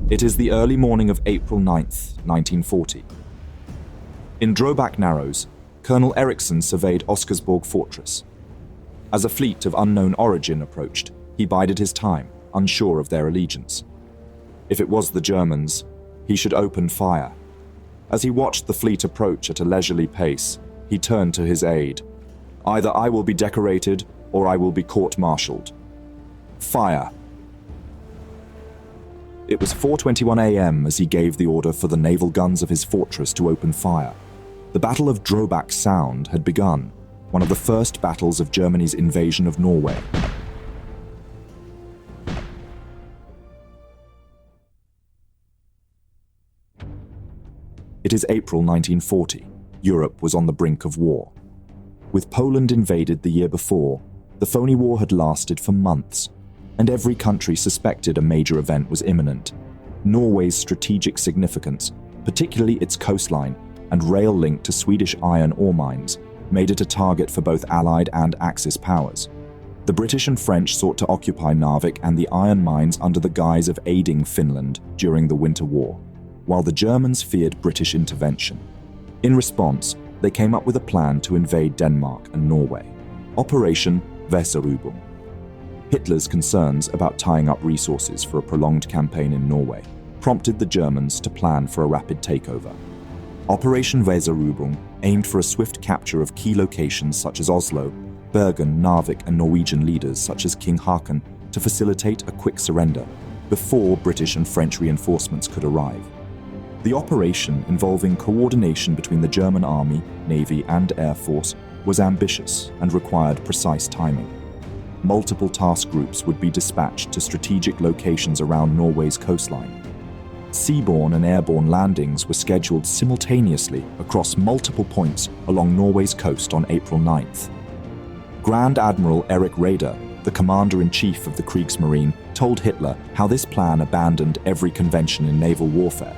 It is the early morning of April 9th, 1940. In Drobak Narrows, Colonel Eriksson surveyed Oscarsborg Fortress. As a fleet of unknown origin approached, he bided his time, unsure of their allegiance. If it was the Germans, he should open fire. As he watched the fleet approach at a leisurely pace, he turned to his aide. "Either I will be decorated, or I will be court-martialed. Fire!" It was 4:21 a.m. as he gave the order for the naval guns of his fortress to open fire. The Battle of Drøbak Sound had begun, one of the first battles of Germany's invasion of Norway. It is April 1940. Europe was on the brink of war. With Poland invaded the year before, the phony war had lasted for months, and every country suspected a major event was imminent. Norway's strategic significance, particularly its coastline and rail link to Swedish iron ore mines, made it a target for both Allied and Axis powers. The British and French sought to occupy Narvik and the iron mines under the guise of aiding Finland during the Winter War, while the Germans feared British intervention. In response, they came up with a plan to invade Denmark and Norway. Operation Weserübung. Hitler's concerns about tying up resources for a prolonged campaign in Norway prompted the Germans to plan for a rapid takeover. Operation Weserübung aimed for a swift capture of key locations such as Oslo, Bergen, Narvik, and Norwegian leaders such as King Haakon to facilitate a quick surrender before British and French reinforcements could arrive. The operation, involving coordination between the German Army, Navy, and Air Force, was ambitious and required precise timing. Multiple task groups would be dispatched to strategic locations around Norway's coastline. Seaborne and airborne landings were scheduled simultaneously across multiple points along Norway's coast on April 9th. Grand Admiral Erik Raeder, the commander-in-chief of the Kriegsmarine, told Hitler how this plan abandoned every convention in naval warfare,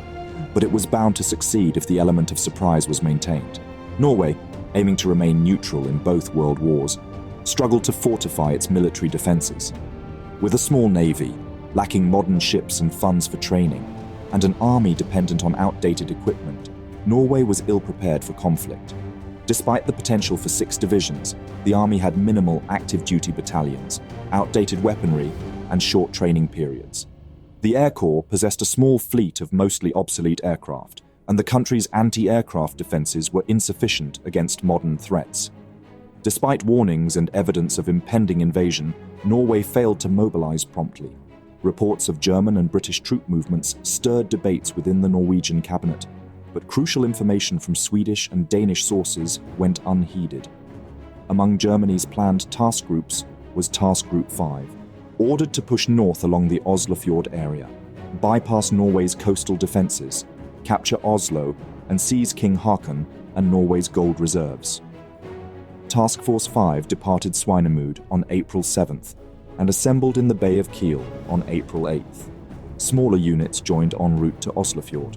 but it was bound to succeed if the element of surprise was maintained. Norway, aiming to remain neutral in both world wars, struggled to fortify its military defenses. With a small navy, lacking modern ships and funds for training, and an army dependent on outdated equipment, Norway was ill-prepared for conflict. Despite the potential for 6 divisions, the army had minimal active-duty battalions, outdated weaponry, and short training periods. The Air Corps possessed a small fleet of mostly obsolete aircraft, and the country's anti-aircraft defenses were insufficient against modern threats. Despite warnings and evidence of impending invasion, Norway failed to mobilize promptly. Reports of German and British troop movements stirred debates within the Norwegian cabinet, but crucial information from Swedish and Danish sources went unheeded. Among Germany's planned task groups was Task Group 5, ordered to push north along the Oslo Fjord area, bypass Norway's coastal defenses, capture Oslo, and seize King Haakon and Norway's gold reserves. Task Force 5 departed Svinemund on April 7th and assembled in the Bay of Kiel on April 8th. Smaller units joined en route to Oslofjord.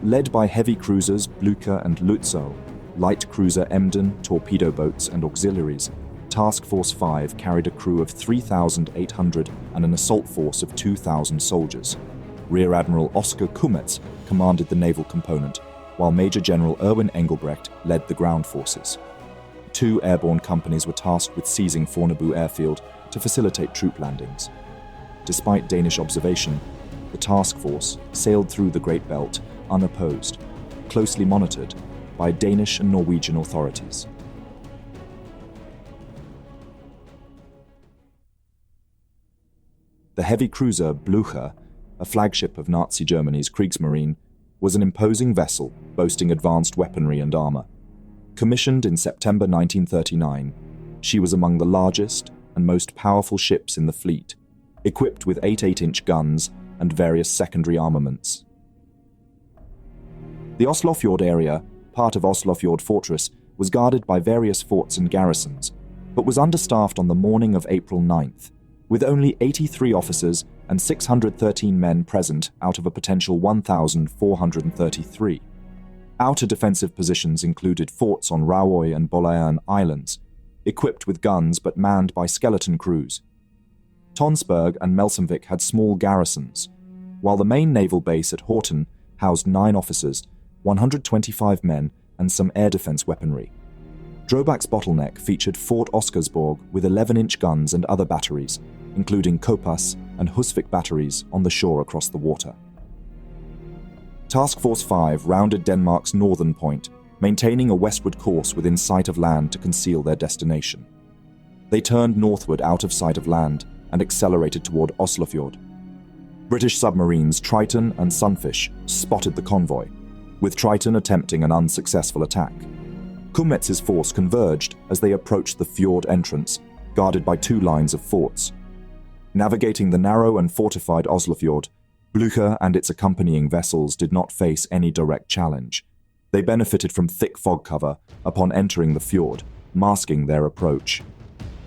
Led by heavy cruisers Blücher and Lutzow, light cruiser Emden, torpedo boats, and auxiliaries, Task Force 5 carried a crew of 3,800 and an assault force of 2,000 soldiers. Rear Admiral Oskar Kummetz commanded the naval component, while Major General Erwin Engelbrecht led the ground forces. 2 airborne companies were tasked with seizing Fornebu airfield to facilitate troop landings. Despite Danish observation, the task force sailed through the Great Belt unopposed, closely monitored by Danish and Norwegian authorities. The heavy cruiser Blücher, a flagship of Nazi Germany's Kriegsmarine, was an imposing vessel boasting advanced weaponry and armor. Commissioned in September 1939, she was among the largest and most powerful ships in the fleet, equipped with 8 8-inch guns and various secondary armaments. The Oslofjord area, part of Oslofjord Fortress, was guarded by various forts and garrisons, but was understaffed on the morning of April 9th, with only 83 officers and 613 men present out of a potential 1,433. Outer defensive positions included forts on Rauøy and Bolaern Islands, equipped with guns but manned by skeleton crews. Tonsberg and Melsomvik had small garrisons. while the main naval base at Horten housed 9 officers, 125 men, and some air defense weaponry. Drobak's bottleneck featured Fort Oscarsborg with 11-inch guns and other batteries, including Kopas and Husvik batteries on the shore across the water. Task Force 5 rounded Denmark's northern point, maintaining a westward course within sight of land to conceal their destination. They turned northward out of sight of land and accelerated toward Oslofjord. British submarines Triton and Sunfish spotted the convoy, with Triton attempting an unsuccessful attack. Kummetz's force converged as they approached the Fjord entrance, guarded by 2 lines of forts. Navigating the narrow and fortified Oslofjord, Blücher and its accompanying vessels did not face any direct challenge. They benefited from thick fog cover upon entering the fjord, masking their approach.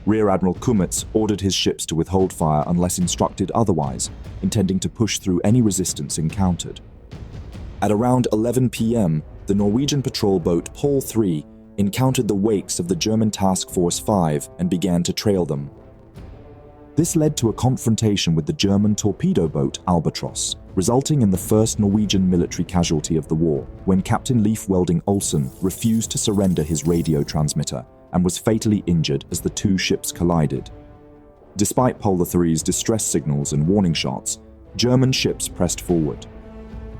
Rear Admiral Kummetz ordered his ships to withhold fire unless instructed otherwise, intending to push through any resistance encountered. At around 11 p.m., the Norwegian patrol boat Pole 3 encountered the wakes of the German Task Force 5 and began to trail them. This led to a confrontation with the German torpedo boat Albatross, resulting in the first Norwegian military casualty of the war, when Captain Leif Welding Olsen refused to surrender his radio transmitter and was fatally injured as the 2 ships collided. Despite Pole 3's distress signals and warning shots, German ships pressed forward.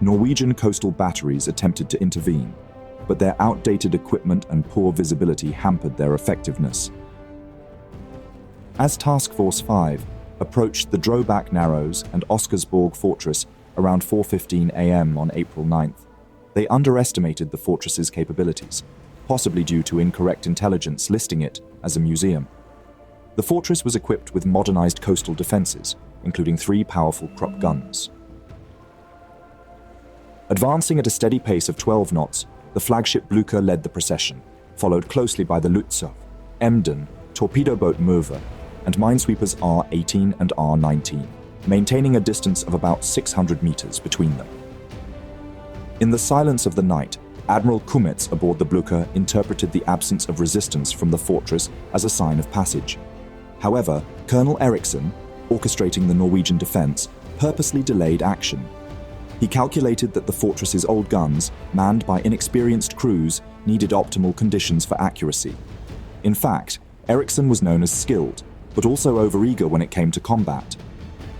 Norwegian coastal batteries attempted to intervene, but their outdated equipment and poor visibility hampered their effectiveness. As Task Force 5 approached the Drobak Narrows and Oscarsborg Fortress around 4:15 a.m. on April 9th, they underestimated the fortress's capabilities, possibly due to incorrect intelligence listing it as a museum. The fortress was equipped with modernized coastal defenses, including 3 powerful Krupp guns. Advancing at a steady pace of 12 knots, the flagship Blücher led the procession, followed closely by the Lützow, Emden, torpedo boat Möwe, and minesweepers R-18 and R-19, maintaining a distance of about 600 meters between them. In the silence of the night, Admiral Kummetz aboard the Blücher interpreted the absence of resistance from the fortress as a sign of passage. However, Colonel Eriksen, orchestrating the Norwegian defense, purposely delayed action. He calculated that the fortress's old guns, manned by inexperienced crews, needed optimal conditions for accuracy. In fact, Eriksen was known as skilled, but also overeager when it came to combat.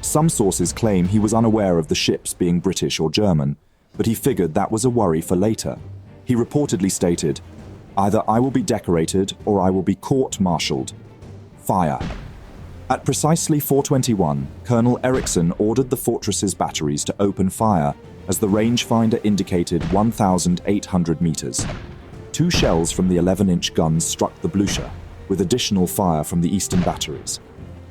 Some sources claim he was unaware of the ships being British or German, but he figured that was a worry for later. He reportedly stated, "Either I will be decorated or I will be court-martialed. Fire." At precisely 4:21, Colonel Eriksen ordered the fortress's batteries to open fire as the rangefinder indicated 1,800 meters. 2 shells from the 11-inch guns struck the Blücher, with additional fire from the eastern batteries.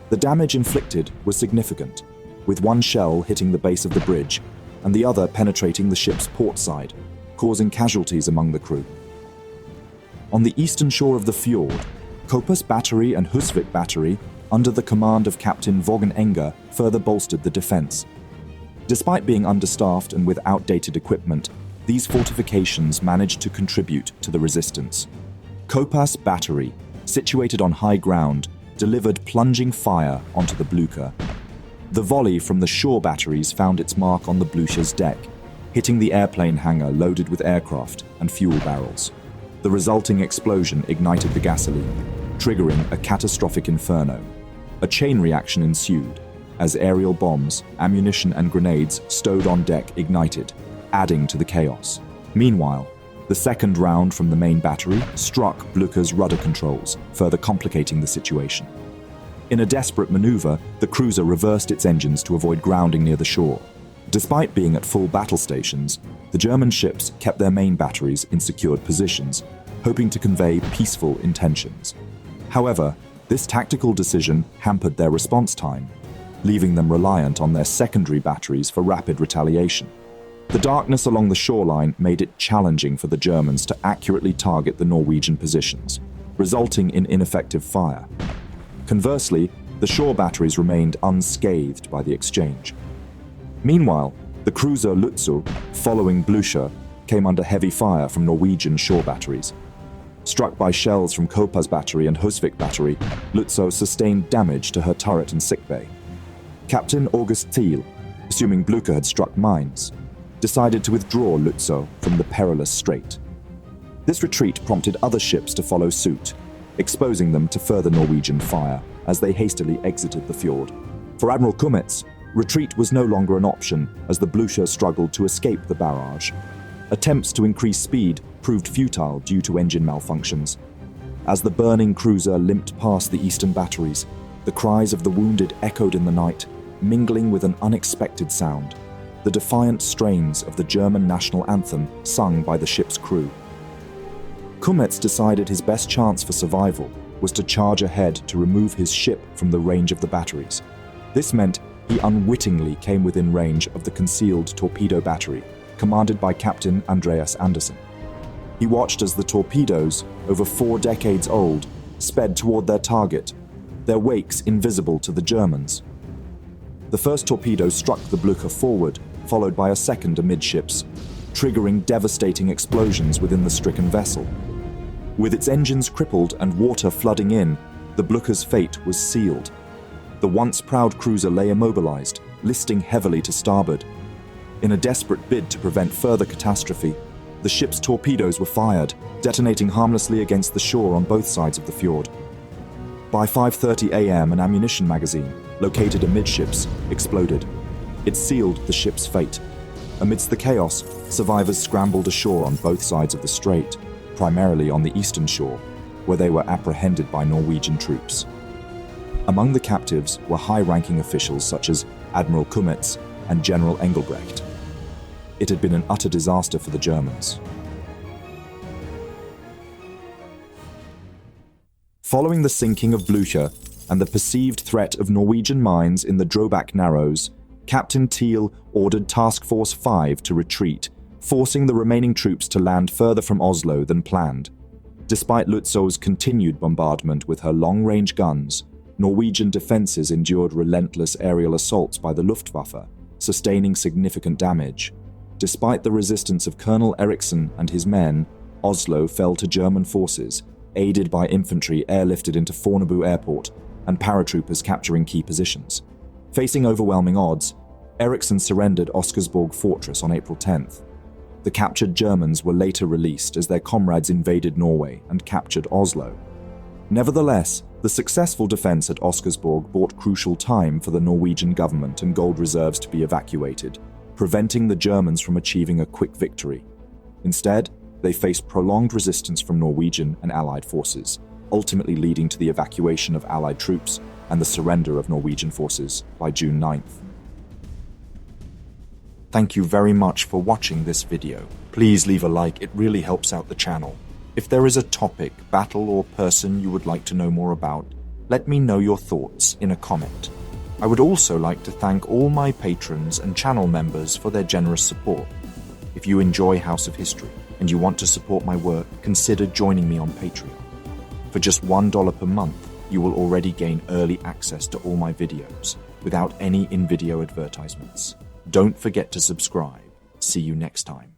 The damage inflicted was significant, with 1 shell hitting the base of the bridge and the other penetrating the ship's port side, causing casualties among the crew. On the eastern shore of the fjord, Kopas Battery and Husvik Battery, under the command of Captain Vågen Enger, further bolstered the defense. Despite being understaffed and with outdated equipment, these fortifications managed to contribute to the resistance. Kopas Battery, situated on high ground, delivered plunging fire onto the Blücher. The volley from the shore batteries found its mark on the Blücher's deck, hitting the airplane hangar loaded with aircraft and fuel barrels. The resulting explosion ignited the gasoline, triggering a catastrophic inferno. A chain reaction ensued, as aerial bombs, ammunition and grenades stowed on deck ignited, adding to the chaos. Meanwhile, the second round from the main battery struck Blücher's rudder controls, further complicating the situation. In a desperate maneuver, the cruiser reversed its engines to avoid grounding near the shore. Despite being at full battle stations, the German ships kept their main batteries in secured positions, hoping to convey peaceful intentions. However, this tactical decision hampered their response time, leaving them reliant on their secondary batteries for rapid retaliation. The darkness along the shoreline made it challenging for the Germans to accurately target the Norwegian positions, resulting in ineffective fire. Conversely, the shore batteries remained unscathed by the exchange. Meanwhile, the cruiser Lützow, following Blücher, came under heavy fire from Norwegian shore batteries. Struck by shells from Kopas Battery and Husvik Battery, Lützow sustained damage to her turret and sickbay. Captain August Thiel, assuming Blücher had struck mines, decided to withdraw Lützow from the perilous strait. This retreat prompted other ships to follow suit, exposing them to further Norwegian fire as they hastily exited the fjord. For Admiral Kummetz, retreat was no longer an option as the Blücher struggled to escape the barrage. Attempts to increase speed proved futile due to engine malfunctions. As the burning cruiser limped past the eastern batteries, the cries of the wounded echoed in the night, mingling with an unexpected sound, the defiant strains of the German national anthem sung by the ship's crew. Kummetz decided his best chance for survival was to charge ahead to remove his ship from the range of the batteries. This meant he unwittingly came within range of the concealed torpedo battery, commanded by Captain Andreas Andersen. He watched as the torpedoes, over 4 decades old, sped toward their target, their wakes invisible to the Germans. The first torpedo struck the Blücher forward, followed by a second amidships, triggering devastating explosions within the stricken vessel. With its engines crippled and water flooding in, the Blücher's fate was sealed. The once proud cruiser lay immobilized, listing heavily to starboard. In a desperate bid to prevent further catastrophe, the ship's torpedoes were fired, detonating harmlessly against the shore on both sides of the fjord. By 5:30 a.m., an ammunition magazine, located amidships, exploded. It sealed the ship's fate. Amidst the chaos, survivors scrambled ashore on both sides of the strait, primarily on the eastern shore, where they were apprehended by Norwegian troops. Among the captives were high-ranking officials such as Admiral Kummetz and General Engelbrecht. It had been an utter disaster for the Germans. Following the sinking of Blücher and the perceived threat of Norwegian mines in the Drobak Narrows, Captain Thiel ordered Task Force 5 to retreat, forcing the remaining troops to land further from Oslo than planned. Despite Lützow's continued bombardment with her long-range guns, Norwegian defences endured relentless aerial assaults by the Luftwaffe, sustaining significant damage. Despite the resistance of Colonel Eriksen and his men, Oslo fell to German forces, aided by infantry airlifted into Fornebu Airport and paratroopers capturing key positions. Facing overwhelming odds, Eriksen surrendered Oscarsborg Fortress on April 10th. The captured Germans were later released as their comrades invaded Norway and captured Oslo. Nevertheless, the successful defense at Oscarsborg bought crucial time for the Norwegian government and gold reserves to be evacuated, preventing the Germans from achieving a quick victory. Instead, they faced prolonged resistance from Norwegian and Allied forces, ultimately leading to the evacuation of Allied troops and the surrender of Norwegian forces by June 9th. Thank you very much for watching this video. Please leave a like, it really helps out the channel. If there is a topic, battle, or person you would like to know more about, let me know your thoughts in a comment. I would also like to thank all my patrons and channel members for their generous support. If you enjoy House of History and you want to support my work, consider joining me on Patreon. For just $1 per month, you will already gain early access to all my videos without any in-video advertisements. Don't forget to subscribe. See you next time.